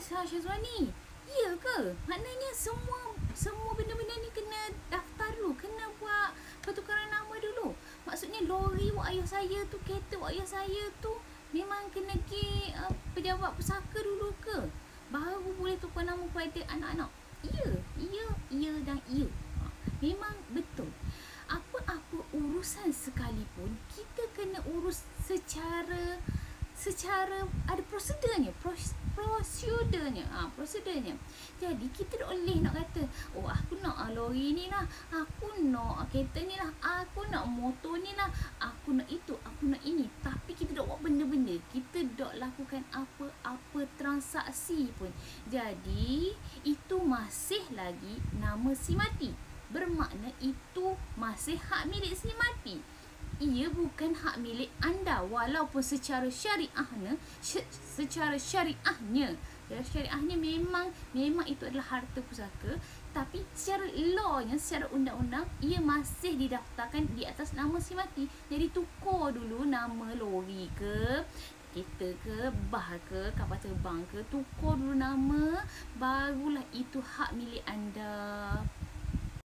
Syazwani, ya ke? Maknanya semua benda-benda ni kena daftar dulu, kena buat pertukaran nama dulu. Maksudnya lori wak ayah saya tu, kereta wak ayah saya tu memang kena pergi pejabat pusaka dulu ke? Baru boleh tukar nama kepada anak-anak. Ya dan ya. Memang betul. Apa-apa urusan sekalipun kita kena urus secara ada prosedurnya. Prosedurnya. Jadi kita tak boleh nak kata, oh aku nak lori ni lah, aku nak kereta ni lah, aku nak motor ni lah, aku nak itu, aku nak ini. Tapi kita tak buat benda-benda, kita tak lakukan apa-apa transaksi pun. Jadi itu masih lagi nama si mati. Bermakna itu masih hak milik si mati. Ia bukan hak milik anda, walaupun secara syariahnya memang itu adalah harta pusaka, tapi secara lawnya, secara undang-undang, ia masih didaftarkan di atas nama si mati. Jadi tukar dulu nama lori ke, kereta ke, bah ke, kapal terbang ke, tukar dulu nama, barulah itu hak milik anda.